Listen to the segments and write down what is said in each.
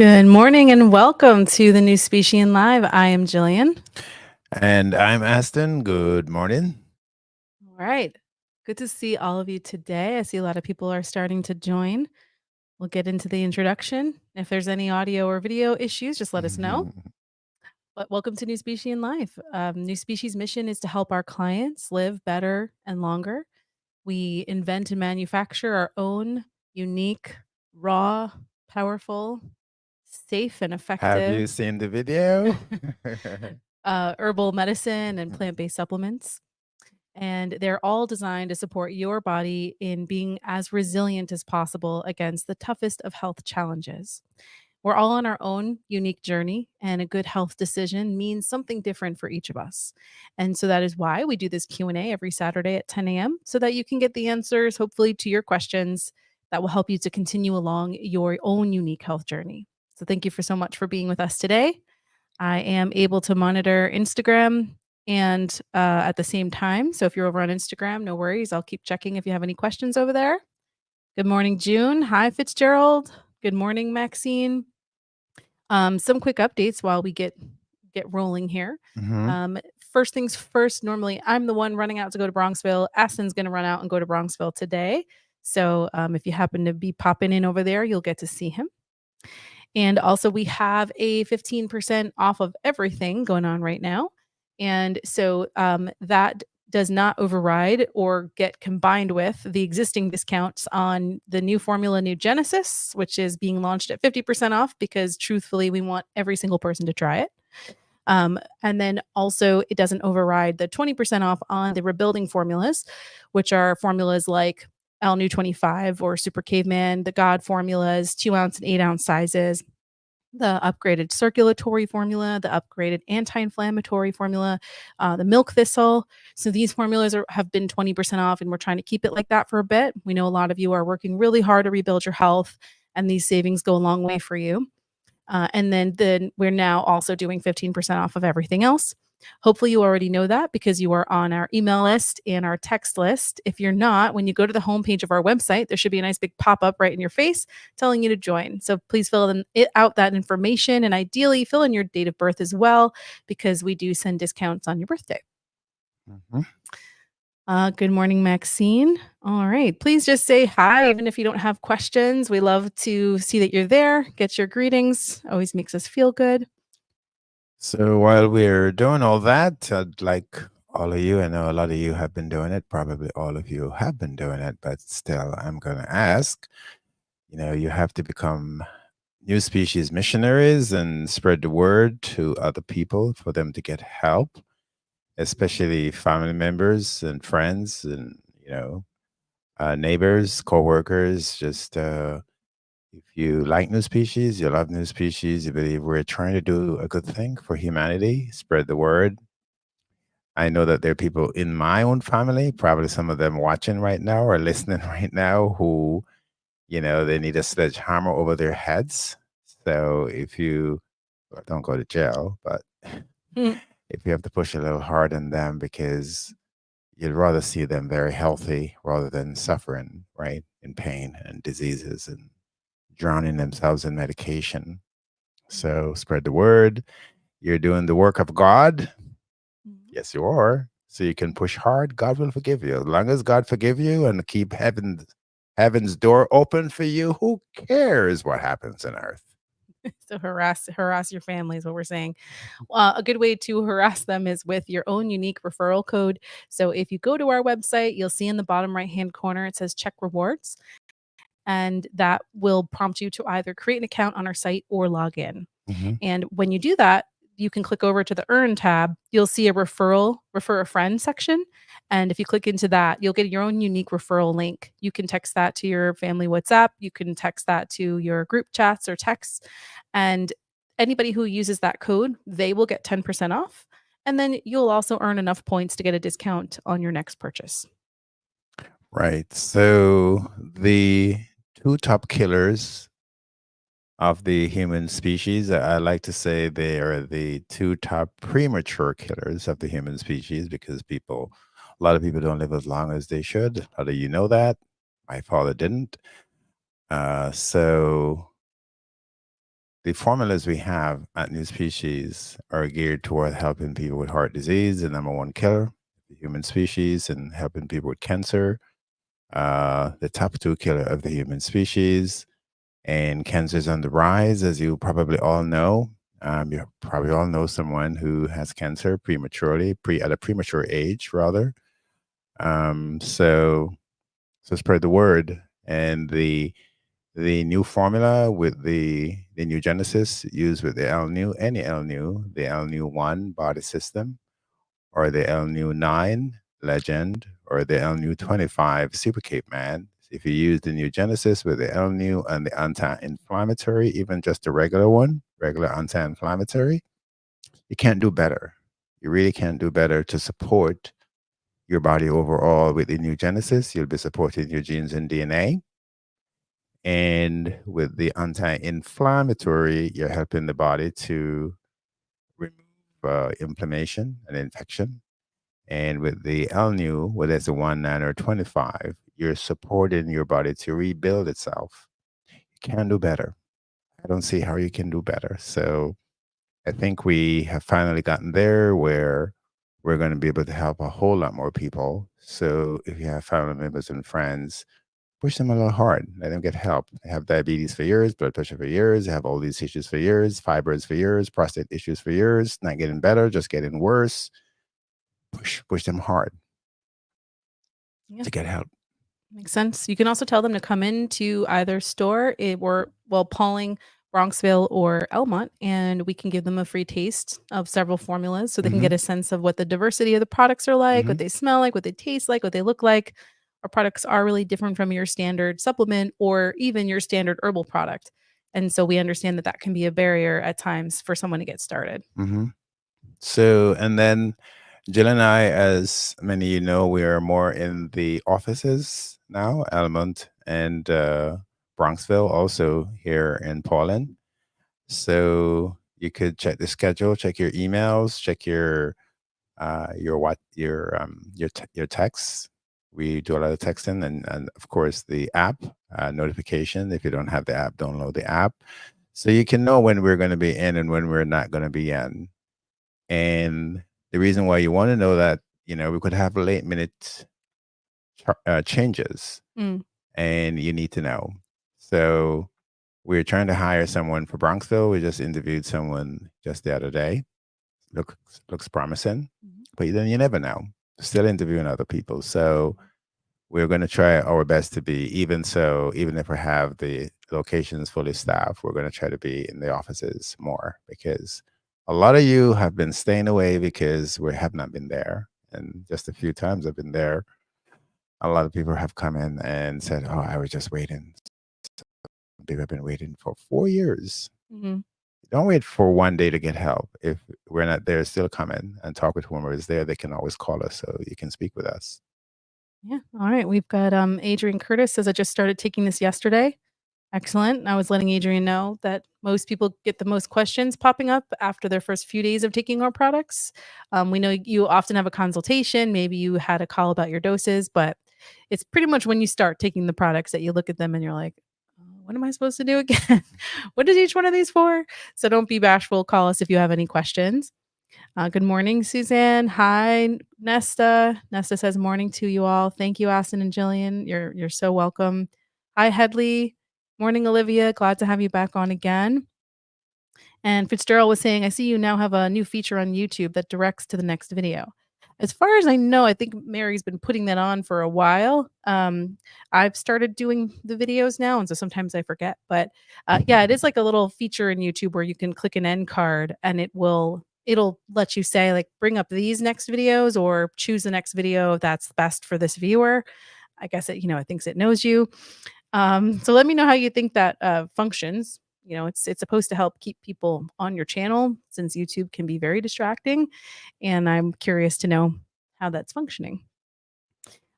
Good morning and welcome to the NuSpecies Live. I am Jillian. And I'm Aston. Good morning. All right. Good to see all of you today. I see a lot of people are starting to join. We'll get into the introduction. If there's any audio or video issues, just let us know. But welcome to NuSpecies Live. NuSpecies' mission is to help our clients live better and longer. We invent and manufacture our own unique, raw, powerful, safe, and Have you effective seen the video? herbal medicine and plant-based supplements. And they're all designed to support your body in being as resilient as possible against the toughest of health challenges. We're all on our own unique journey, and a good health decision means something different for each of us. And so that is why we do this Q&A every Saturday at 10 a.m. so that you can get the answers, hopefully, to your questions that will help you to continue along your own unique health journey. So thank you so much for being with us today. I am able to monitor Instagram and at the same time. So if you're over on Instagram, no worries. I'll keep checking if you have any questions over there. Good morning, June. Hi, Fitzgerald. Good morning, Maxine. Some quick updates while we get rolling here. First things first, normally I'm the one running out to go to Bronxville. Aston's going to run out and go to Bronxville today. So if you happen to be popping in over there, you'll get to see him. And also, we have a 15% off of everything going on right now. And so that does not override or get combined with the existing discounts on the new formula, New Genesis, which is being launched at 50% off because truthfully, we want every single person to try it. And then also, it doesn't override the 20% off on the rebuilding formulas, which are formulas like New 25 or Super Caveman, the God formulas, 2-ounce and 8-ounce sizes, the upgraded circulatory formula, the upgraded anti-inflammatory formula, the milk thistle. So these formulas have been 20% off, and we're trying to keep it like that for a bit. We know a lot of you are working really hard to rebuild your health, and these savings go a long way for you. And then we're now also doing 15% off of everything else. Hopefully you already know that because you are on our email list and our text list. If you're not, when you go to the homepage of our website, there should be a nice big pop-up right in your face telling you to join. So please fill out that information, and ideally fill in your date of birth as well, because we do send discounts on your birthday. Good morning, Maxine. All right. Please just say hi, even if you don't have questions. We love to see that you're there. Get your greetings. Always makes us feel good. So while we're doing all that, I'd like all of you, I know a lot of you have been doing it, probably all of you have been doing it, but still, I'm going to ask, you have to become NuSpecies missionaries and spread the word to other people for them to get help, especially family members and friends and, neighbors, coworkers. Just if you like NuSpecies, you love NuSpecies, you believe we're trying to do a good thing for humanity, spread the word. I know that there are people in my own family, probably some of them watching right now or listening right now, who, they need a sledgehammer over their heads. So if you don't go to jail, but if you have to push a little hard on them, because you'd rather see them very healthy rather than suffering, right, in pain and diseases and drowning themselves in medication. So spread the word. You're doing the work of God. Yes, you are. So you can push hard. God will forgive you. As long as God forgive you and keep heaven's door open for you, who cares what happens on earth? So harass your family is what we're saying. A good way to harass them is with your own unique referral code. So if you go to our website, you'll see in the bottom right-hand corner, it says check rewards. And that will prompt you to either create an account on our site or log in. And when you do that, you can click over to the Earn tab. You'll see a refer a friend section. And if you click into that, you'll get your own unique referral link. You can text that to your family WhatsApp. You can text that to your group chats or texts. And anybody who uses that code, they will get 10% off. And then you'll also earn enough points to get a discount on your next purchase. Right. So the two top killers of the human species, I like to say they are the two top premature killers of the human species, because a lot of people don't live as long as they should. How do you know that? My father didn't. So the formulas we have at NuSpecies are geared toward helping people with heart disease, the number one killer, the human species, and helping people with cancer, the top two killer of the human species. And cancer is on the rise, as you probably all know. You probably all know someone who has cancer prematurely, at a premature age, rather. So spread the word. And the new formula with the new Genesis used with the L-New, any L-New, the L-New 1 body system, or the L-New 9 Legend, or the L-New 25 Super Cape Man. If you use the new Genesis with the L-New and the anti-inflammatory, even just the regular one, regular anti-inflammatory, you can't do better. You really can't do better to support your body overall with the new Genesis. You'll be supporting your genes and DNA. And with the anti-inflammatory, you're helping the body to remove inflammation and infection. And with the L-New, whether it's a 1, 9, or 25, you're supporting your body to rebuild itself. You can do better. I don't see how you can do better. So I think we have finally gotten there where we're going to be able to help a whole lot more people. So if you have family members and friends, push them a little hard. Let them get help. They have diabetes for years, blood pressure for years, they have all these issues for years, fibroids for years, prostate issues for years, not getting better, just getting worse. Push them hard Yeah. to get help. Makes sense. You can also tell them to come into either store or, well, Pauling, Bronxville, or Elmont, and we can give them a free taste of several formulas so they can get Mhm. a sense of what the diversity of the products are like, what Mhm. they smell like, what they taste like, what they look like. Our products are really different from your standard supplement or even your standard herbal product. And so we understand that that can be a barrier at times for someone to get started. Mhm. So, and then Jill and I, as many of you know, we are more in the offices now, Almont and Bronxville, also here in Portland. So you could check the schedule, check your emails, check your texts. We do a lot of texting, and of course the app notification. If you don't have the app, download the app so you can know when we're going to be in and when we're not going to be in. And the reason why you want to know that, we could have late minute changes, Mm. and you need to know. So we're trying to hire someone for Bronxville. We just interviewed someone just the other day. Looks promising, Mhm. but then you never know. Still interviewing other people. So we're going to try our best to be, even if we have the locations fully staffed, we're going to try to be in the offices more, because a lot of you have been staying away because we have not been there. And just a few times I've been there, a lot of people have come in and said, "Oh, I was just waiting." People have been waiting for 4 years. Mhm. Don't wait for one day to get help. If we're not there, still come in and talk with whoever is there. They can always call us so you can speak with us. Yeah. All right. We've got Adrian Curtis says I just started taking this yesterday. Excellent. I was letting Adrian know that most people get the most questions popping up after their first few days of taking our products. We know you often have a consultation. Maybe you had a call about your doses, but it's pretty much when you start taking the products that you look at them and you're like, what am I supposed to do again? What is each one of these for? So don't be bashful. Call us if you have any questions. Good morning, Suzanne. Hi, Nesta. Nesta says morning to you all. Thank you, Austin and Jillian. You're so welcome. Hi, Headley. Morning, Olivia. Glad to have you back on again. And Fitzgerald was saying, I see you now have a new feature on YouTube that directs to the next video. As far as I know, I think Mary's been putting that on for a while. I've started doing the videos now, and so sometimes I forget. But yeah, it is like a little feature in YouTube where you can click an end card, and it'll let you say like bring up these next videos or choose the next video that's best for this viewer. I guess it thinks it knows you. So let me know how you think that functions. It's supposed to help keep people on your channel since YouTube can be very distracting, and I'm curious to know how that's functioning.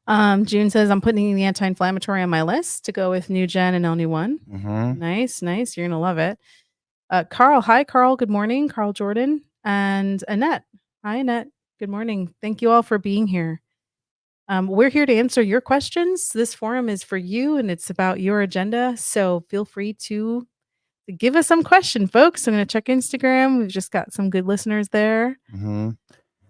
June says I'm putting the anti-inflammatory on my list to go with New Gen and L New One. Mm-hmm. Nice, nice. You're gonna love it. Carl, hi Carl. Good morning, Carl Jordan and Annette. Hi Annette. Good morning. Thank you all for being here. We're here to answer your questions. This forum is for you and it's about your agenda. So feel free to Give us some question, folks. I'm gonna check Instagram. We've just got some good listeners there. Hmm.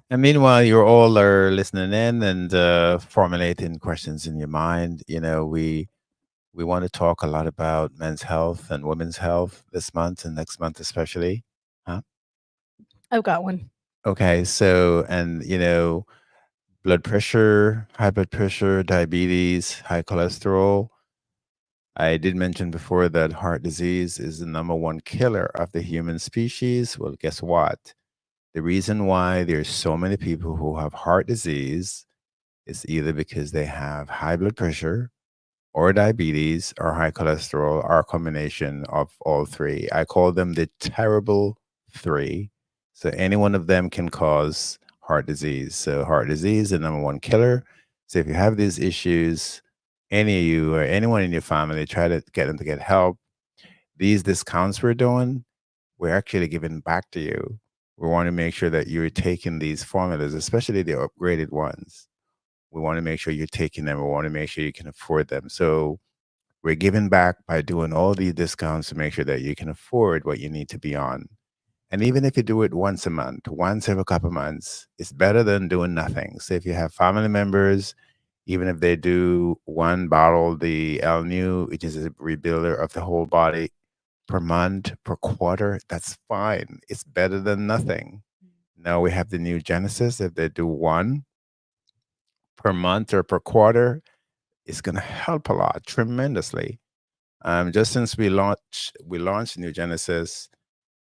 And meanwhile, you all are listening in and formulating questions in your mind. We want to talk a lot about men's health and women's health this month and next month, especially. Huh? I've got one. Okay, so and blood pressure, high blood pressure, diabetes, high cholesterol. I did mention before that heart disease is the number one killer of the human species. Well, guess what? The reason why there's so many people who have heart disease is either because they have high blood pressure or diabetes or high cholesterol or a combination of all three. I call them the terrible three. So any one of them can cause heart disease. So heart disease is the number one killer. So if you have these issues, any of you or anyone in your family, try to get them to get help. These discounts we're doing, we're actually giving back to you. We want to make sure that you're taking these formulas, especially the upgraded ones. We want to make sure you're taking them. We want to make sure you can afford them. So we're giving back by doing all these discounts to make sure that you can afford what you need to be on. And even if you do it once a month, once every couple of months, it's better than doing nothing. So if you have family members, even if they do one bottle, the L-Nu, which is a rebuilder of the whole body, per month, per quarter, that's fine. It's better than nothing. Now we have the new Genesis. If they do one per month or per quarter, it's going to help a lot tremendously. Just since we launched New Genesis,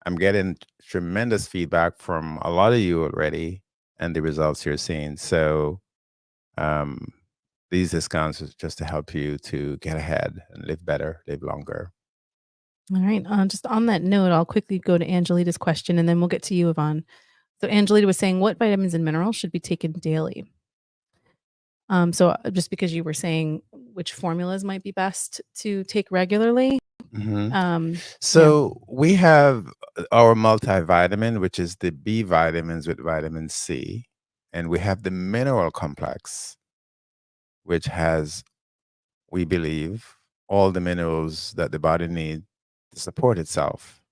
I'm getting tremendous feedback from a lot of you already, and the results you're seeing. So um, these discounts is just to help you to get ahead and live better, live longer. All right. Just on that note, I'll quickly go to Angelita's question and then we'll get to you, Yvonne. So Angelita was saying, what vitamins and minerals should be taken daily? Just because you were saying which formulas might be best to take regularly. Hmm. Yeah. So we have our multivitamin, which is the B vitamins with vitamin C, and we have the mineral complex, which has, we believe, all the minerals that the body needs to support itself.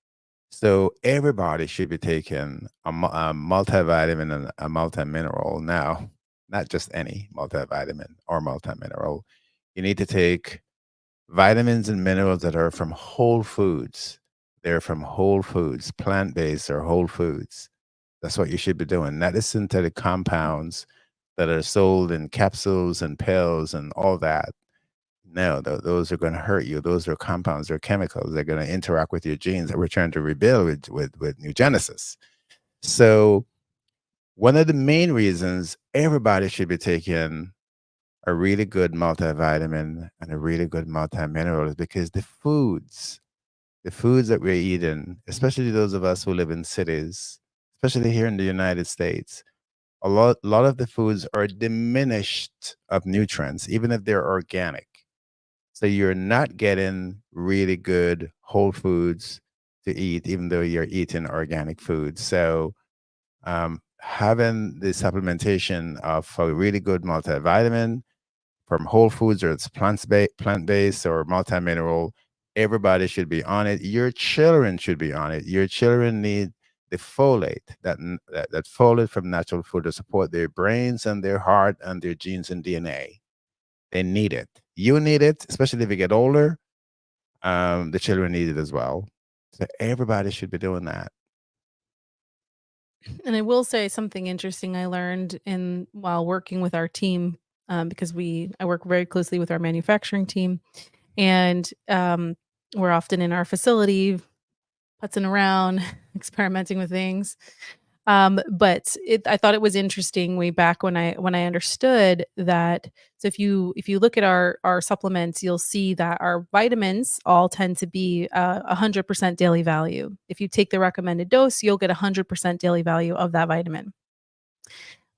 So everybody should be taking a multivitamin and a multimineral now, not just any multivitamin or multimineral. You need to take vitamins and minerals that are from whole foods. They're from whole foods, plant based or whole foods. That's what you should be doing, not the synthetic compounds that are sold in capsules and pills and all that. No, those are going to hurt you. Those are compounds, they're chemicals. They're going to interact with your genes that we're trying to rebuild with New Genesis. So, one of the main reasons everybody should be taking a really good multivitamin and a really good multimineral is because the foods that we're eating, especially those of us who live in cities, especially here in the United States, a lot of the foods are diminished of nutrients, even if they're organic. So you're not getting really good whole foods to eat, even though you're eating organic food. So having the supplementation of a really good multivitamin from whole foods, or it's plant-based or multimineral, everybody should be on it. Your children should be on it. Your children need the folate, that folate from natural food to support their brains and their heart and their genes and DNA. They need it. You need it, especially if you get older. The children need it as well. So everybody should be doing that. And I will say something interesting I learned in while working with our team, because I work very closely with our manufacturing team, and we're often in our facility putzing around, experimenting with things. I thought it was interesting way back when I understood that. So if you look at our supplements, you'll see that our vitamins all tend to be 100% daily value. If you take the recommended dose, you'll get 100% daily value of that vitamin.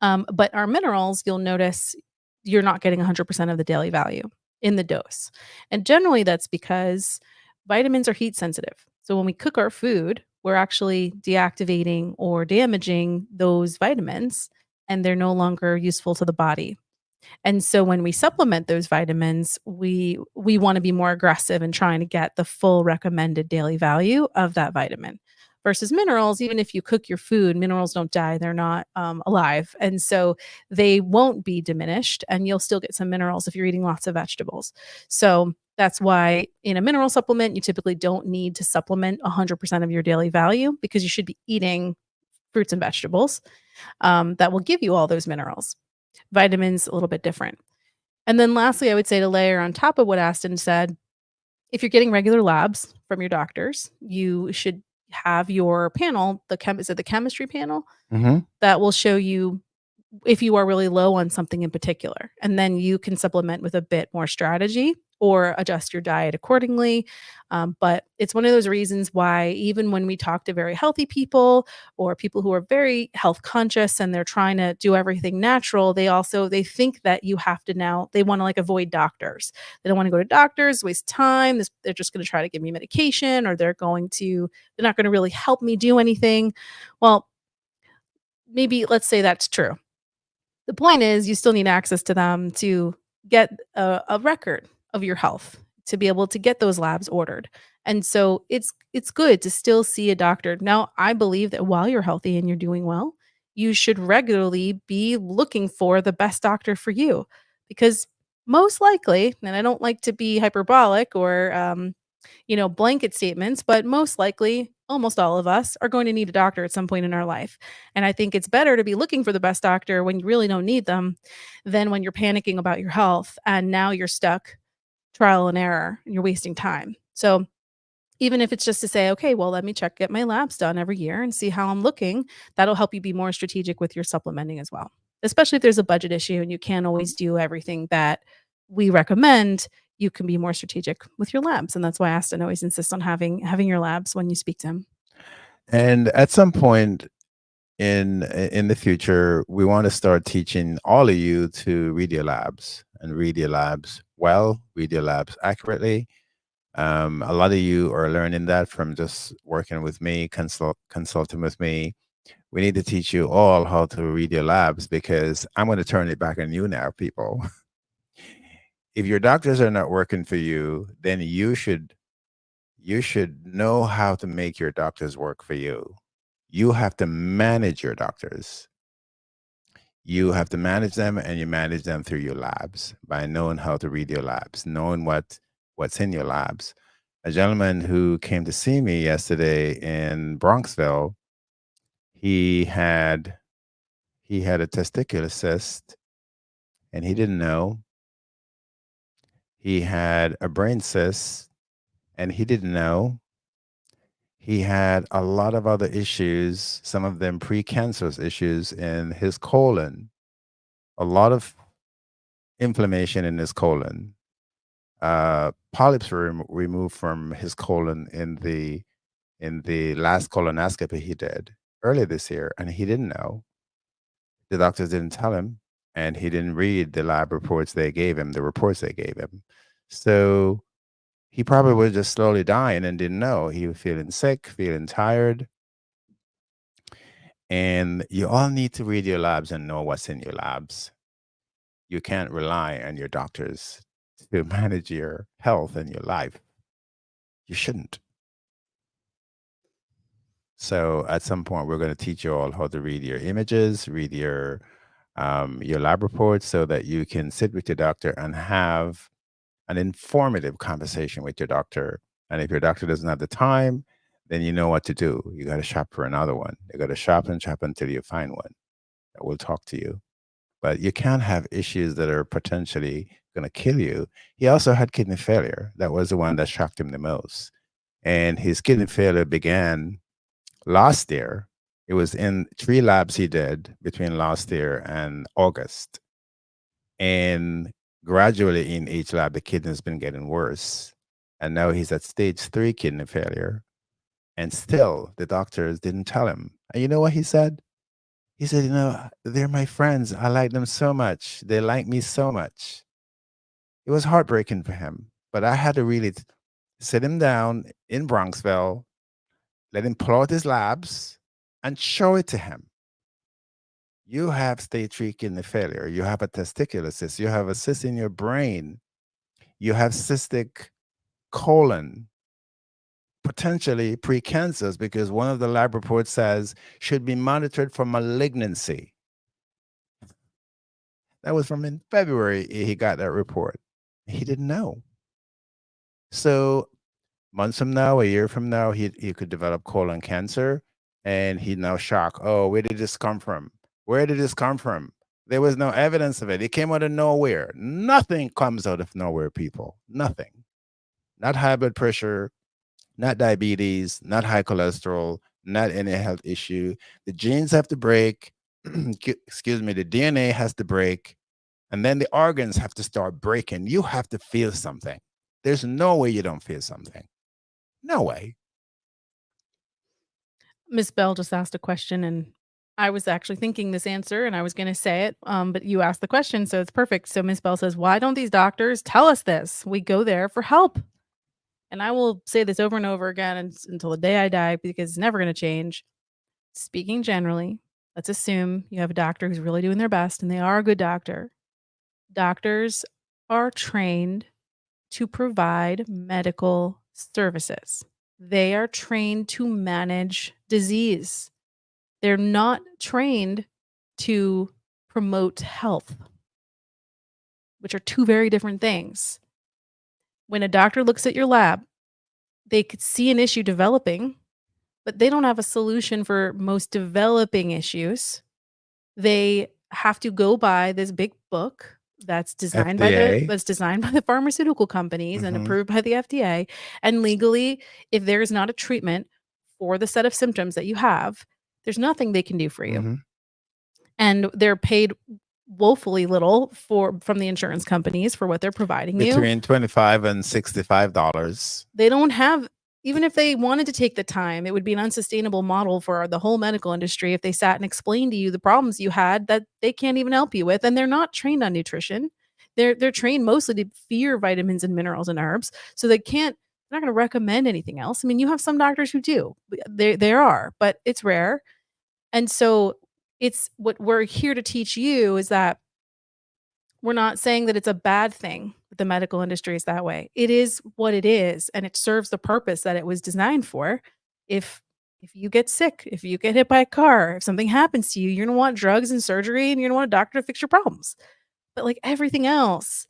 But our minerals, you'll notice you're not getting 100% of the daily value in the dose. And generally, that's because vitamins are heat sensitive. So when we cook our food, we're actually deactivating or damaging those vitamins, and they're no longer useful to the body. And so when we supplement those vitamins, we want to be more aggressive in trying to get the full recommended daily value of that vitamin. Versus minerals, even if you cook your food, minerals don't die; they're not alive, and so they won't be diminished, and you'll still get some minerals if you're eating lots of vegetables. So that's why in a mineral supplement, you typically don't need to supplement 100% of your daily value because you should be eating fruits and vegetables that will give you all those minerals. Vitamins, a little bit different. And then lastly, I would say to layer on top of what Aston said, if you're getting regular labs from your doctors, you should have your panel, is it the chemistry panel Mhm. that will show you if you are really low on something in particular. And then you can supplement with a bit more strategy or adjust your diet accordingly. But it's one of those reasons why, even when we talk to very healthy people or people who are very health conscious and they're trying to do everything natural, they think that you have to now, they want to like avoid doctors. They don't want to go to doctors, waste time. They're just going to try to give me medication, or they're not going to really help me do anything. Well, maybe let's say that's true. The point is you still need access to them to get a record of your health, to be able to get those labs ordered. And so it's good to still see a doctor. Now, I believe that while you're healthy and you're doing well, you should regularly be looking for the best doctor for you because most likely, and I don't like to be hyperbolic or blanket statements, but most likely, almost all of us are going to need a doctor at some point in our life. And I think it's better to be looking for the best doctor when you really don't need them than when you're panicking about your health and now you're stuck trial and error and you're wasting time. So, even if it's just to say, okay, well, let me get my labs done every year and see how I'm looking, that'll help you be more strategic with your supplementing as well. Especially if there's a budget issue and you can't always do everything that we recommend, you can be more strategic with your labs. And that's why Aston always insists on having your labs when you speak to him. And at some point in the future, we want to start teaching all of you to read your labs and read your labs well, read your labs accurately. A lot of you are learning that from just working with me, consulting with me. We need to teach you all how to read your labs because I'm going to turn it back on you now, people. If your doctors are not working for you, then you should know how to make your doctors work for you. You have to manage your doctors. You have to manage them, and you manage them through your labs by knowing how to read your labs, knowing what's in your labs. A gentleman who came to see me yesterday in Bronxville, he had he had a testicular cyst, and he didn't know. He had a brain cyst, and he didn't know. He had a lot of other issues, some of them precancerous issues in his colon, a lot of inflammation in his colon. Polyps were removed from his colon in the last colonoscopy he did earlier this year, and he didn't know. The doctors didn't tell him, and he didn't read the lab reports they gave him, the reports they gave him. So he probably was just slowly dying and didn't know. He was feeling sick, feeling tired. And you all need to read your labs and know what's in your labs. You can't rely on your doctors to manage your health and your life. You shouldn't. So at some point, we're going to teach you all how to read your images, read your lab reports, so that you can sit with your doctor and have an informative conversation with your doctor. And if your doctor doesn't have the time, then you know what to do. You got to shop for another one. You got to shop and shop until you find one that will talk to you. But you can't have issues that are potentially going to kill you. He also had kidney failure. That was the one that shocked him the most. And his kidney failure began last year. It was in 3 labs he did between last year and August. And gradually in each lab, the kidney has been getting worse. And now he's at stage 3 kidney failure. And still, the doctors didn't tell him. And you know what he said? He said, they're my friends. I like them so much. They like me so much. It was heartbreaking for him. But I had to really sit him down in Bronxville, let him pull out his labs and show it to him. You have stage 3 kidney failure. You have a testicular cyst. You have a cyst in your brain. You have cystic colon, potentially precancers, because one of the lab reports says should be monitored for malignancy. That was from in February. He got that report. He didn't know. So months from now, a year from now, he could develop colon cancer, and he's now shocked. Oh, where did this come from? Where did this come from? There was no evidence of it. It came out of nowhere. Nothing comes out of nowhere, people. Nothing. Not high blood pressure, not diabetes, not high cholesterol, not any health issue. The genes have to break. Excuse me, the DNA has to break, and then the organs have to start breaking. You have to feel something. There's no way you don't feel something. No way. Miss Bell just asked a question, and I was actually thinking this answer, and I was going to say it, but you asked the question, so it's perfect. So Miss Bell says, "Why don't these doctors tell us this? We go there for help." And I will say this over and over again until the day I die because it's never going to change. Speaking generally, let's assume you have a doctor who's really doing their best and they are a good doctor. Doctors are trained to provide medical services. They are trained to manage disease. They're not trained to promote health, which are two very different things. When a doctor looks at your lab, they could see an issue developing, but they don't have a solution for most developing issues. They have to go by this big book FDA. that's designed by the pharmaceutical companies and Mhm, approved by the FDA. And legally, if there is not a treatment for the set of symptoms that you have, there's nothing they can do for you. mhm. And they're paid woefully little from the insurance companies for what they're providing you. Between $25 and $65. They don't have, even if they wanted to take the time, it would be an unsustainable model for the whole medical industry if they sat and explained to you the problems you had that they can't even help you with, and they're not trained on nutrition. They're trained mostly to fear vitamins and minerals and herbs, so they're not gonna recommend anything else. I mean, you have some doctors who do. There are, but it's rare. And so it's what we're here to teach you is that we're not saying that it's a bad thing that the medical industry is that way. It is what it is, and it serves the purpose that it was designed for. If if you get sick, if you get hit by a car, if something happens to you, you're gonna want drugs and surgery, and you're gonna want a doctor to fix your problems. But like everything else,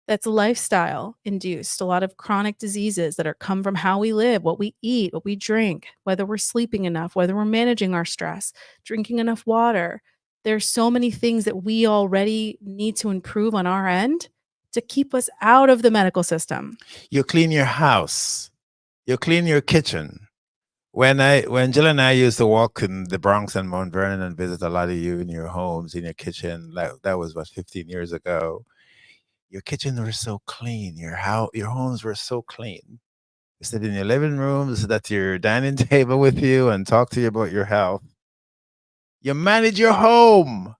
that's lifestyle induced. A lot of chronic diseases that are come from how we live, what we eat, what we drink, whether we're sleeping enough, whether we're managing our stress, drinking enough water. There's so many things that we already need to improve on our end to keep us out of the medical system. You clean your house. You clean your kitchen. When Jill and I used to walk in the Bronx and Mount Vernon and visit a lot of you in your homes, in your kitchen, like that was what 15 years ago. Your kitchens were so clean. Your homes were so clean. You sit in your living room, sit at your dining table with you and talk to you about your health. You manage your home.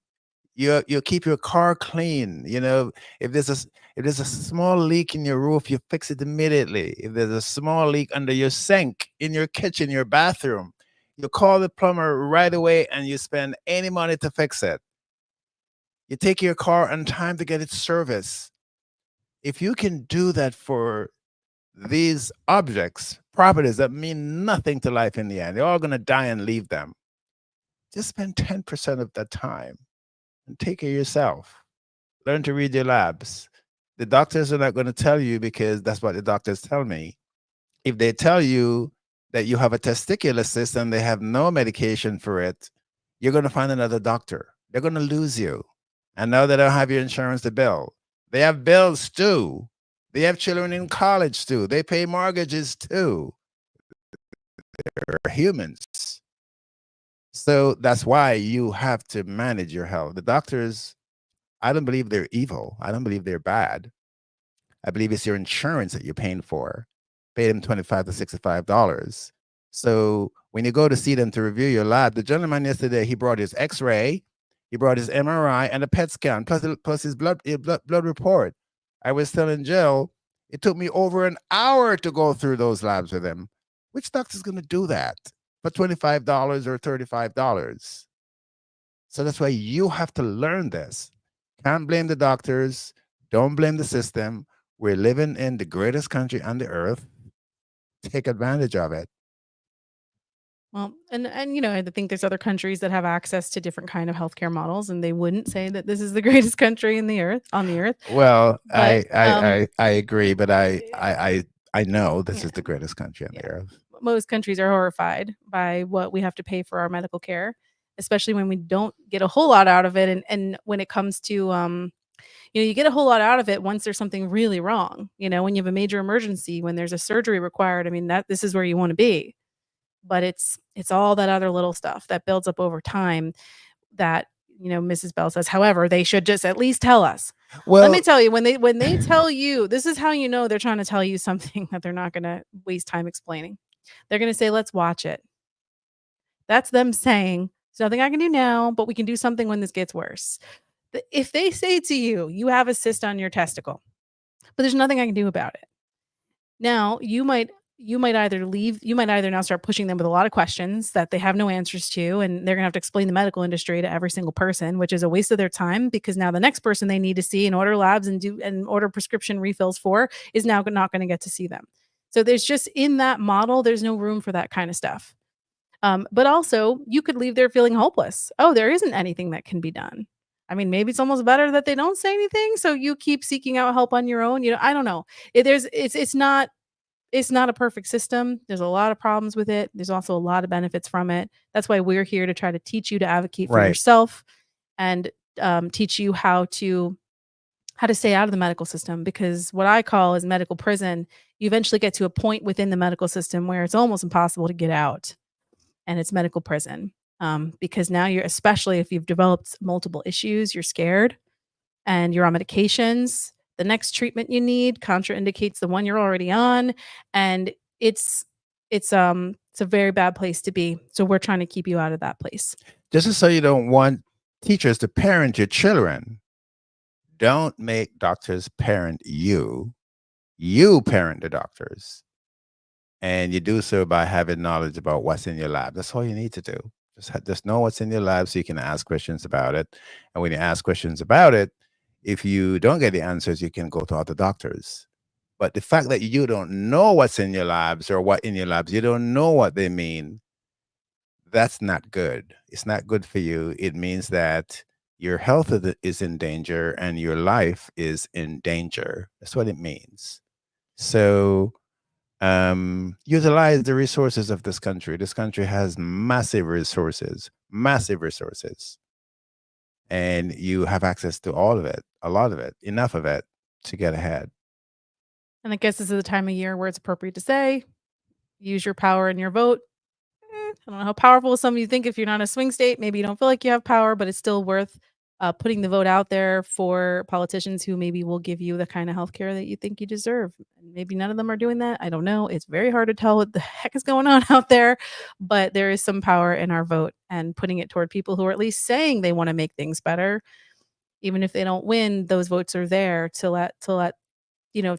You keep your car clean. You know, if there's a if there's a small leak in your roof, you fix it immediately. If there's a small leak under your sink, in your kitchen, your bathroom, you call the plumber right away and you spend any money to fix it. You take your car on time to get it serviced. If you can do that for these objects, properties that mean nothing to life in the end, they're all going to die and leave them. Just spend 10% of that time and take care of yourself. Learn to read your labs. The doctors are not going to tell you because that's what the doctors tell me. If they tell you that you have a testicular cyst and they have no medication for it, you're going to find another doctor. They're going to lose you. And now they don't have your insurance to bill. They have bills too. They have children in college too. They pay mortgages too. They're humans. So that's why you have to manage your health. The doctors, I don't believe they're evil. I don't believe they're bad. I believe it's your insurance that you're paying for. Pay them $25 to $65. So when you go to see them to review your lab, the gentleman yesterday, he brought his X-ray, he brought his MRI and a PET scan, plus his blood report. I was telling Jill, it took me over an hour to go through those labs with him. Which doctor's going to do that for $25 or $35? So that's why you have to learn this. Can't blame the doctors. Don't blame the system. We're living in the greatest country on the earth. Take advantage of it. Well, and I think there's other countries that have access to different kind of healthcare models, and they wouldn't say that this is the greatest country in the earth on the earth. Well, But I agree, but eh, I know this yeah, is the greatest country on yeah. the earth. Most countries are horrified by what we have to pay for our medical care, especially when we don't get a whole lot out of it. And when it comes to you get a whole lot out of it once there's something really wrong. When you have a major emergency, when there's a surgery required. I mean, that this is where you want to be. But it's all that other little stuff that builds up over time that, Mrs. Bell says, however, they should just at least tell us. Let me Well, tell you, when they tell you, this is how you know they're trying to tell you something that they're not gonna waste time explaining. They're gonna say, "Let's watch it." That's them saying, "There's nothing I can do now, but we can do something when this gets worse." If they say to you, "You have a cyst on your testicle, but there's nothing I can do about it." Now, you might either now start pushing them with a lot of questions that they have no answers to, and they're gonna have to explain the medical industry to every single person, which is a waste of their time because now the next person they need to see and order labs and order prescription refills for is now not gonna get to see them. So there's just in that model, there's no room for that kind of stuff. But also, you could leave there feeling hopeless. Oh, there isn't anything that can be done. I mean, maybe it's almost better that they don't say anything, so you keep seeking out help on your own. I don't know. It's not a perfect system. There's a lot of problems with it. There's also a lot of benefits from it. That's why we're here to try to teach you to advocate for right. yourself and teach you how to stay out of the medical system. Because what I call is medical prison. You eventually get to a point within the medical system where it's almost impossible to get out, and it's medical prison. Because now you're, especially if you've developed multiple issues, you're scared and you're on medications. The next treatment you need contraindicates the one you're already on, and it's a very bad place to be. So we're trying to keep you out of that place. Just so you don't want teachers to parent your children, don't make doctors parent you. You parent the doctors. And you do so by having knowledge about what's in your lab. That's all you need to do. Just know what's in your lab so you can ask questions about it. And when you ask questions about it, if you don't get the answers, you can go to other doctors. But the fact that you don't know what's in your labs or what in your labs, you don't know what they mean, that's not good. It's not good for you. It means that your health is in danger and your life is in danger. That's what it means. So utilize the resources of this country. This country has massive resources, and you have access to all of it, a lot of it, enough of it to get ahead. And I guess this is the time of year where it's appropriate to say, use your power in your vote. I don't know how powerful some of you think if you're not in a swing state. Maybe you don't feel like you have power, but it's still worth putting the vote out there for politicians who maybe will give you the kind of healthcare that you think you deserve. And maybe none of them are doing that. I don't know. It's very hard to tell what the heck is going on out there, but there is some power in our vote and putting it toward people who are at least saying they want to make things better. Even if they don't win, those votes are there to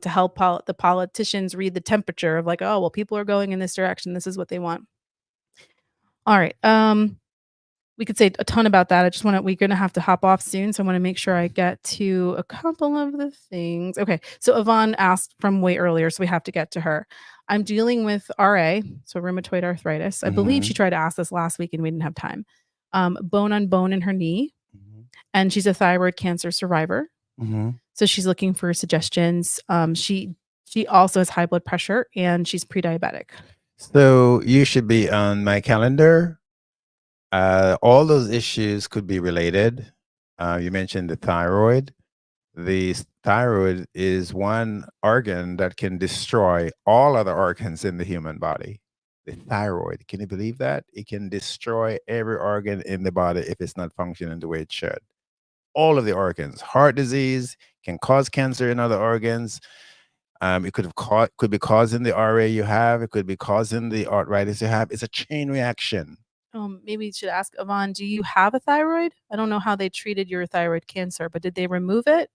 help the politicians read the temperature of like, oh, well, people are going in this direction. This is what they want. All right. We could say a ton about that. We're gonna have to hop off soon, so I want to make sure I get to a couple of the things. Okay, so Yvonne asked from way earlier, so we have to get to her. I'm dealing with RA, so rheumatoid arthritis. I believe she Hmm. tried to ask this last week and we didn't have time. Bone on bone in her knee, Hmm. and she's a thyroid cancer survivor. Hmm. So she's looking for suggestions. She also has high blood pressure and she's pre-diabetic. So you should be on my calendar. All those issues could be related. You mentioned the thyroid. The thyroid is one organ that can destroy all other organs in the human body. The thyroid, can you believe that? It can destroy every organ in the body if it's not functioning the way it should. All of the organs, heart disease can cause cancer in other organs. It could be causing the RA you have. It could be causing the arthritis you have. It's a chain reaction. Maybe you should ask Yvonne, do you have a thyroid? I don't know how they treated your thyroid cancer, but did they remove it?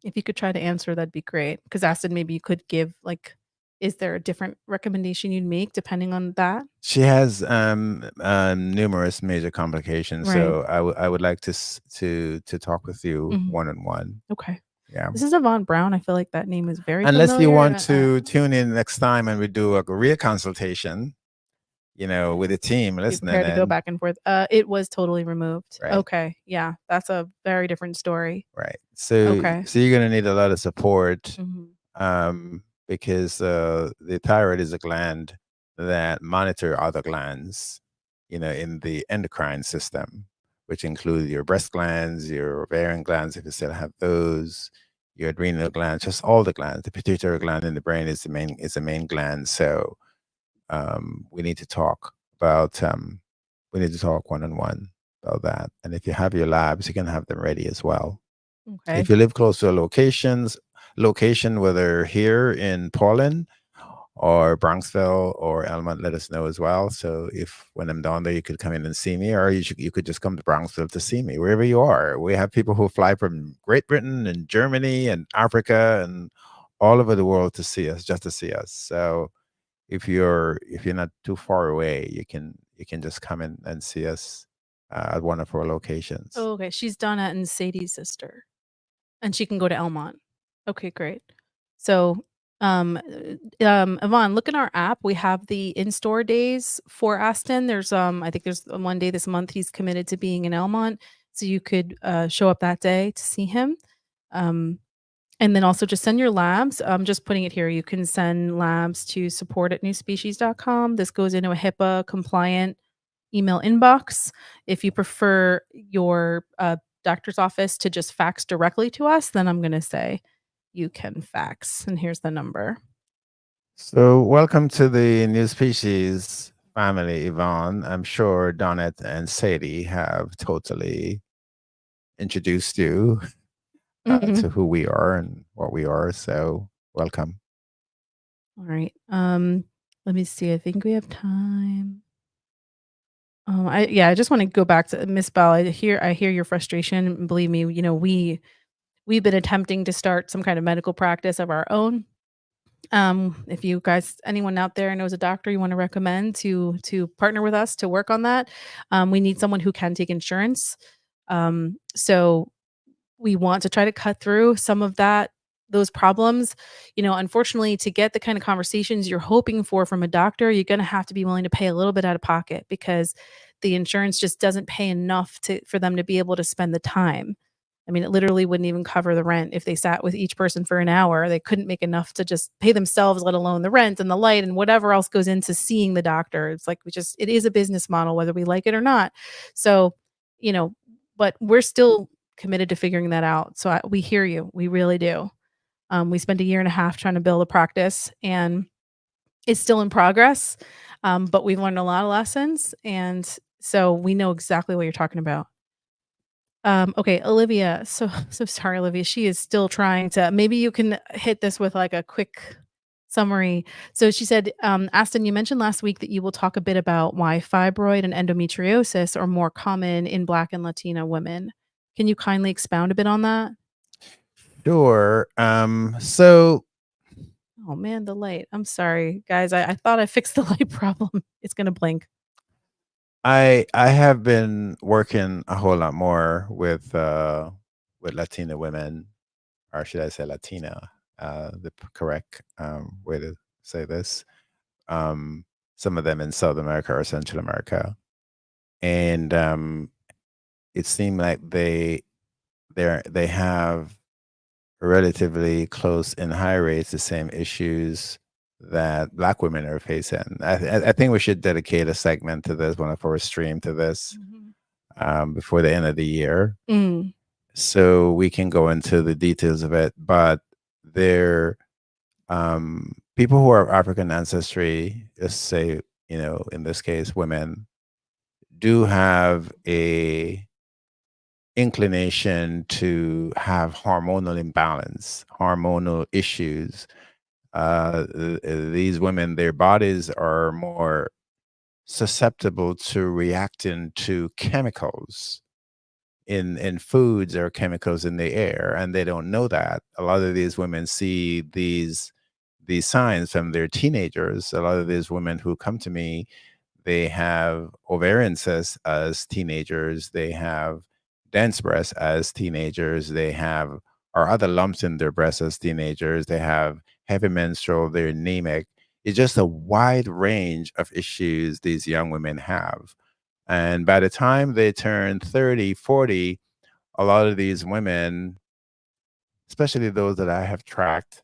If you could try to answer, that'd be great. Because Aston, maybe you could give like Is there a different recommendation you'd make depending on that? She has numerous major complications, Right. so I would like to talk with you Mhm. one on one. Okay. Yeah. This is Yvonne Brown. I feel like that name is very Unless you want familiar. to tune in next time and we do a real consultation, with the team Be listening prepared to go in. back and forth. It was totally removed. Right. Okay. Yeah, that's a very different story. Right. So Okay. you're gonna need a lot of support, Mhm. because the thyroid is a gland that monitor other glands, in the endocrine system, which include your breast glands, your ovarian glands, if you still have those, your adrenal glands, just all the glands. The pituitary gland in the brain is the main gland. So we need to talk about we need to talk one on one about that. And if you have your labs, you can have them ready as well. If Okay. you live close to a location, whether here in Portland or Bronxville or Elmont, let us know as well. So if when I'm down there, you could come in and see me, or you could just come to Bronxville to see me, wherever you are. We have people who fly from Great Britain and Germany and Africa and all over the world to see us, just to see us. So if you're not too far away, you can just come in and see us at one of our locations. Oh, okay. She's Donna and Sadie's sister, and she can go to Elmont. Okay, great. So, Yvonne, look in our app. We have the in-store days for Aston. I think there's one day this month he's committed to being in Elmont, so you could show up that day to see him. Um, and then also just send your labs. I'm just putting it here. You can send labs to support@newspecies.com. This goes into a HIPAA compliant email inbox. If you prefer your doctor's office to just fax directly to us, then I'm going to say you can fax. And here's the number. So welcome to the New Species family, Yvonne. I'm sure Donette and Sadie have totally introduced you to Mhm. who we are and what we are. So welcome. All right. Let me see. I think we have time. I just want to go back to Miss Bell. I hear your frustration. And believe me, we've been attempting to start some kind of medical practice of our own. If you guys, anyone out there knows a doctor you want to recommend to partner with us to work on that, we need someone who can take insurance. So we want to try to cut through some of those problems. Unfortunately, to get the kind of conversations you're hoping for from a doctor, you're going to have to be willing to pay a little bit out of pocket because the insurance just doesn't pay enough for them to be able to spend the time. I mean, it literally wouldn't even cover the rent if they sat with each person for an hour. They couldn't make enough to just pay themselves, let alone the rent and the light and whatever else goes into seeing the doctor. It's like it is a business model, whether we like it or not. So, you know, but we're still committed to figuring that out. So we hear you. We really do. We spent a year and a half trying to build a practice and it's still in progress. But we've learned a lot of lessons. And so we know exactly what you're talking about. Okay, Olivia. So sorry, Olivia. She is still trying to. Maybe you can hit this with like a quick summary. So she said, Aston, you mentioned last week that you will talk a bit about why fibroid and endometriosis are more common in Black and Latina women. Can you kindly expound a bit on that? Sure. So Oh man, the light. I'm sorry, guys. I thought I fixed the light problem. It's gonna blink. I have been working a whole lot more with Latina women, or should I say Latina, the correct way to say this. Um, some of them in South America or Central America, and it seemed like they have relatively close in high rates the same issues that Black women are facing. I think we should dedicate a segment to this, one of our stream to this, Mhm. before the end of the year, Mm, so we can go into the details of it. But there, people who are of African ancestry, let's say, in this case, women, do have a inclination to have hormonal imbalance, hormonal issues. These women, their bodies are more susceptible to reacting to chemicals in foods or chemicals in the air, and they don't know that. A lot of these women see these signs from their teenagers. A lot of these women who come to me, they have ovarian cysts as teenagers. They have dense breasts as teenagers. They have or other lumps in their breasts as teenagers. They have heavy menstrual. They're anemic. It's just a wide range of issues these young women have. And by the time they turn 30, 40, a lot of these women, especially those that I have tracked,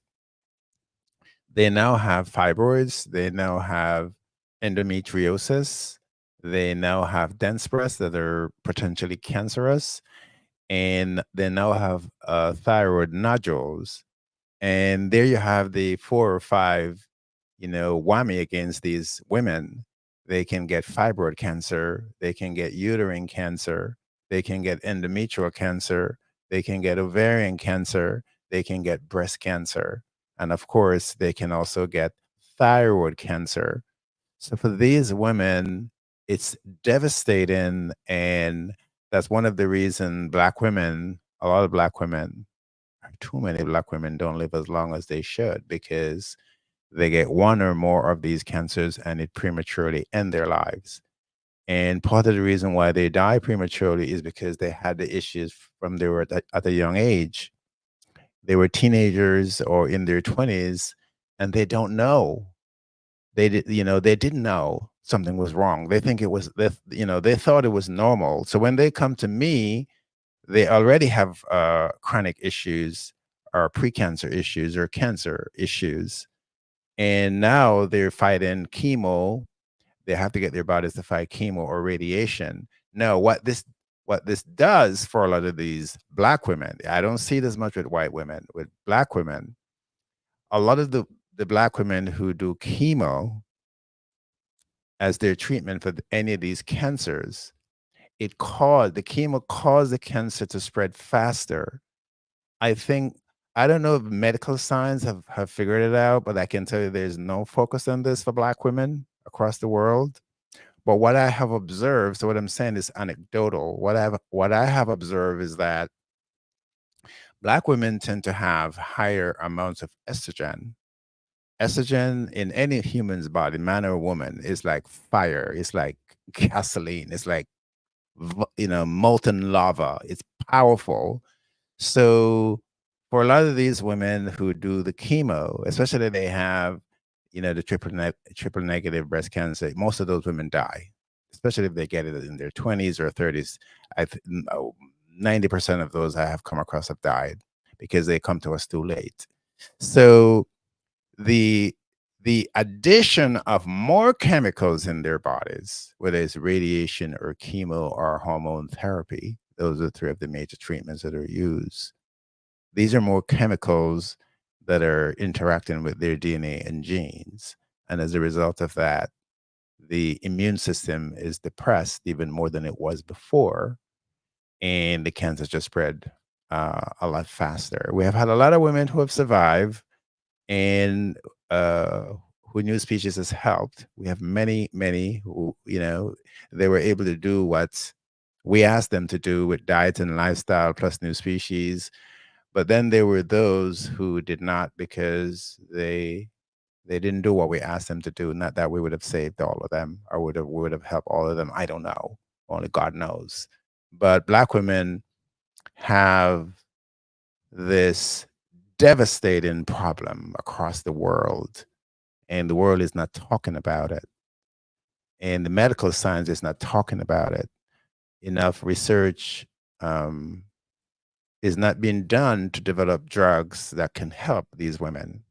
they now have fibroids, they now have endometriosis, they now have dense breasts that are potentially cancerous, and they now have thyroid nodules. And there you have the 4 or 5, whammy against these women. They can get fibroid cancer, they can get uterine cancer, they can get endometrial cancer, they can get ovarian cancer, they can get breast cancer, and of course, they can also get thyroid cancer. So for these women, it's devastating, and that's one of the reason Black women, a lot of Black women, too many Black women don't live as long as they should because they get one or more of these cancers and it prematurely end their lives. And part of the reason why they die prematurely is because they had the issues from they were at a young age. They were teenagers or in their 20s and they don't know. They didn't know something was wrong. They think it was they thought it was normal. So when they come to me, they already have chronic issues or precancer issues or cancer issues. And now they're fighting chemo. They have to get their bodies to fight chemo or radiation. No, what this does for a lot of these Black women, I don't see it as much with white women, with Black women, a lot of the Black women who do chemo as their treatment for any of these cancers, the chemo caused the cancer to spread faster. I think I don't know if medical science have figured it out, but I can tell you there's no focus on this for Black women across the world. But what I have observed, so what I'm saying is anecdotal. What I have observed is that Black women tend to have higher amounts of estrogen. Estrogen in any human's body, man or woman, is like fire. It's like gasoline. It's like molten lava. It's powerful. So for a lot of these women who do the chemo, especially they have, the triple negative breast cancer, most of those women die, especially if they get it in their 20s or 30s. 90% of those I have come across have died because they come to us too late. So the the addition of more chemicals in their bodies, whether it's radiation or chemo or hormone therapy, those are 3 of the major treatments that are used. These are more chemicals that are interacting with their DNA and genes. And as a result of that, the immune system is depressed even more than it was before. And the cancer just spread a lot faster. We have had a lot of women who have survived and who NuSpecies has helped. We have many, many who, they were able to do what we asked them to do with diet and lifestyle plus NuSpecies. But then there were those who did not because they didn't do what we asked them to do. Not that we would have saved all of them or we would have helped all of them. I don't know. Only God knows. But Black women have this devastating problem across the world, and the world is not talking about it. And the medical science is not talking about it. Enough research is not being done to develop drugs that can help these women.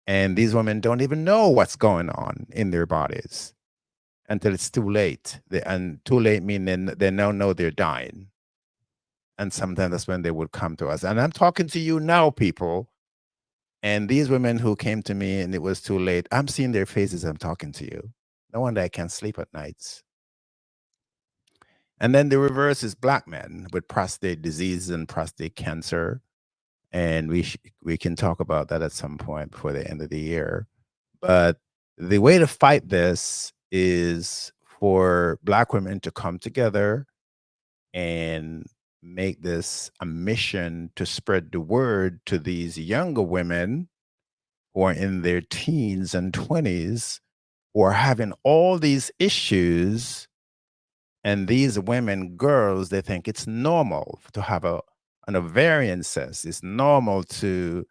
And these women don't even know what's going on in their bodies until it's too late. And too late meaning they now know they're dying. And sometimes that's when they would come to us. And I'm talking to you now, people. And these women who came to me and it was too late, I'm seeing their faces. I'm talking to you. No wonder I can't sleep at nights. And then the reverse is Black men with prostate disease and prostate cancer. And we can talk about that at some point before the end of the year. But the way to fight this is for Black women to come together and make this a mission to spread the word to these younger women who are in their teens and 20s who are having all these issues. And these women, girls, they think it's normal to have an ovarian cyst. It's normal to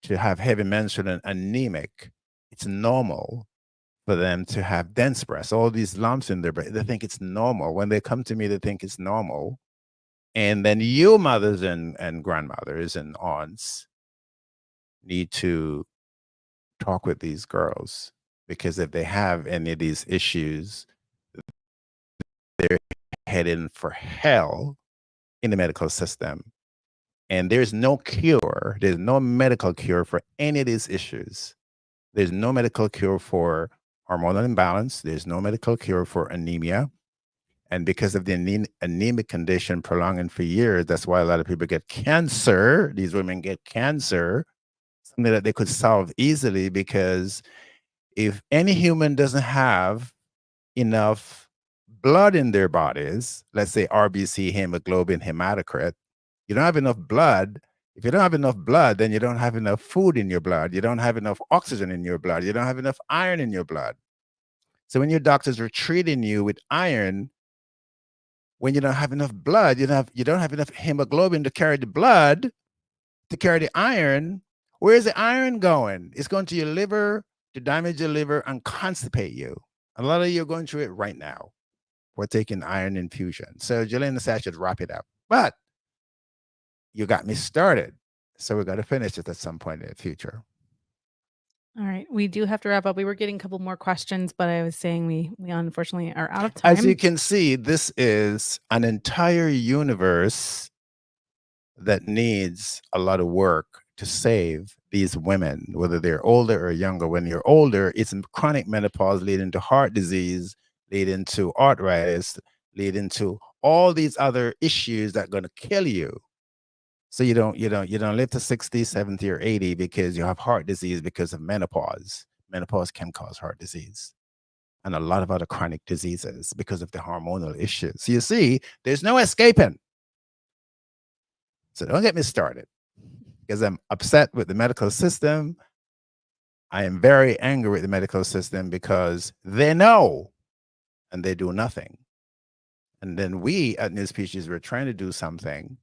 have heavy menstrual and anemic. It's normal for them to have dense breasts, all these lumps in their breast. They think it's normal. When they come to me, they think it's normal. And then you mothers and grandmothers and aunts need to talk with these girls, because if they have any of these issues, they're heading for hell in the medical system. And there's no cure. There's no medical cure for any of these issues. There's no medical cure for hormonal imbalance. There's no medical cure for anemia. And because of the anemic condition prolonging for years, that's why a lot of people get cancer. These women get cancer, something that they could solve easily, because if any human doesn't have enough blood in their bodies, let's say RBC, hemoglobin, hematocrit, you don't have enough blood. If you don't have enough blood, then you don't have enough food in your blood. You don't have enough oxygen in your blood. You don't have enough iron in your blood. So when your doctors are treating you with iron, when you don't have enough blood, you don't have enough hemoglobin to carry the blood, to carry the iron. Where is the iron going? It's going to your liver to damage your liver and constipate you. A lot of you are going through it right now. We're taking iron infusion. So Jelena said I should wrap it up. But you got me started. So we got to finish it at some point in the future. All right. We do have to wrap up. We were getting a couple more questions, but I was saying we unfortunately are out of time. As you can see, this is an entire universe that needs a lot of work to save these women, whether they're older or younger. When you're older, it's chronic menopause leading to heart disease, leading to arthritis, leading to all these other issues that are going to kill you. So you don't live to 60, 70, or 80 because you have heart disease because of menopause. Menopause can cause heart disease and a lot of other chronic diseases because of the hormonal issues. So you see, there's no escaping. So don't get me started, because I'm upset with the medical system. I am very angry with the medical system because they know and they do nothing. And then we at NuSpecies, we're trying to do something,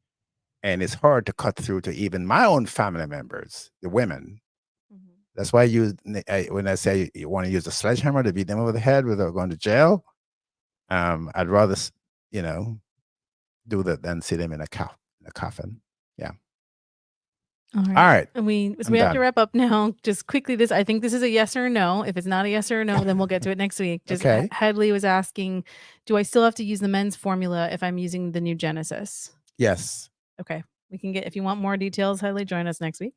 and it's hard to cut through to even my own family members, the women. Mm-hmm. That's why when I say you want to use a sledgehammer to beat them over the head without going to jail, I'd rather, do that than see them in a coffin. Yeah. All right. And we have to wrap up now. Just quickly, I think this is a yes or a no. If it's not a yes or a no, then we'll get to it next week. Just okay. Headley was asking, do I still have to use the men's formula if I'm using the new Genesis? Yes. Okay. We can get, if you want more details, Headley, join us next week.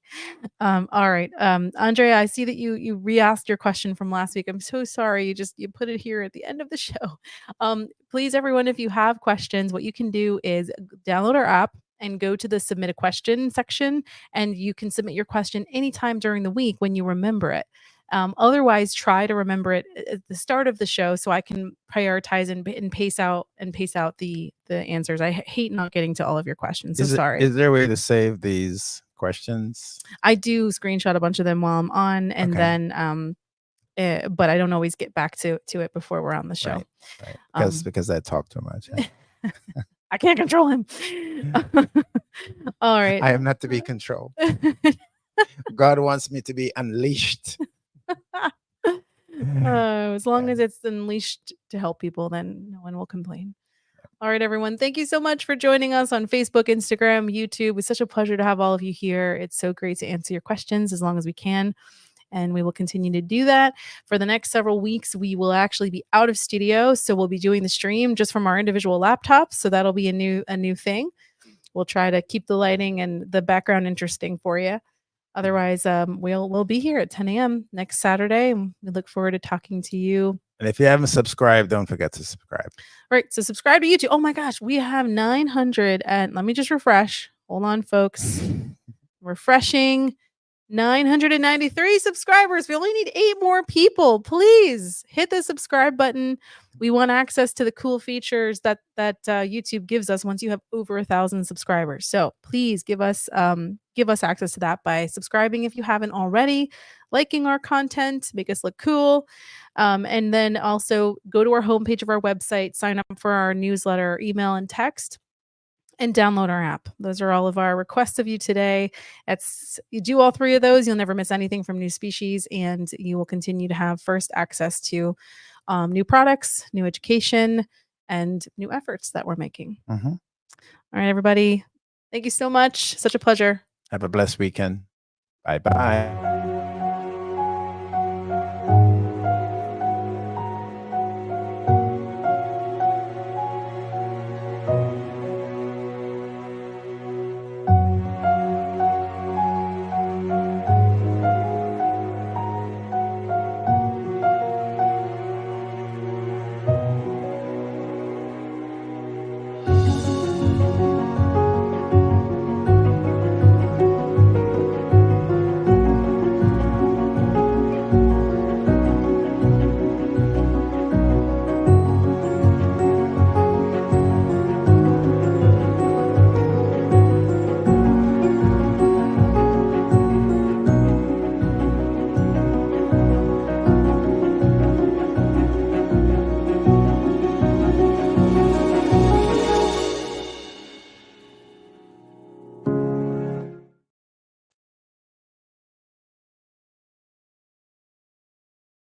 All right. Andrea, I see that you re-asked your question from last week. I'm so sorry. You put it here at the end of the show. Please, everyone, if you have questions, what you can do is download our app and go to the submit a question section, and you can submit your question anytime during the week when you remember it. Otherwise, try to remember it at the start of the show so I can prioritize and pace out the answers. I hate not getting to all of your questions. So sorry. Is there a way to save these questions? I do screenshot a bunch of them while I'm on, and then but I don't always get back to it before we're on the show. Right. Because I talk too much. Yeah. I can't control him. All right. I am not to be controlled. God wants me to be unleashed. As long as it's unleashed to help people, then no one will complain. All right, everyone. Thank you so much for joining us on Facebook, Instagram, YouTube. It's such a pleasure to have all of you here. It's so great to answer your questions as long as we can. And we will continue to do that. For the next several weeks, we will actually be out of studio. So we'll be doing the stream just from our individual laptops. So that'll be a new thing. We'll try to keep the lighting and the background interesting for you. Otherwise, we'll be here at 10 a.m. next Saturday. We look forward to talking to you. And if you haven't subscribed, don't forget to subscribe. Right. So subscribe to YouTube. Oh my gosh, we have 900 and let me just refresh. Hold on, folks. Refreshing. 993 subscribers. We only need 8 more people. Please hit the subscribe button. We want access to the cool features that YouTube gives us once you have over 1,000 subscribers. So please give us access to that by subscribing if you haven't already, liking our content, make us look cool, and then also go to our homepage of our website, sign up for our newsletter, email, and text, and download our app. Those are all of our requests of you today. You do all 3 of those, you'll never miss anything from NuSpecies, and you will continue to have first access to new products, new education, and new efforts that we're making. Mm-hmm. All right, everybody. Thank you so much. Such a pleasure. Have a blessed weekend. Bye-bye.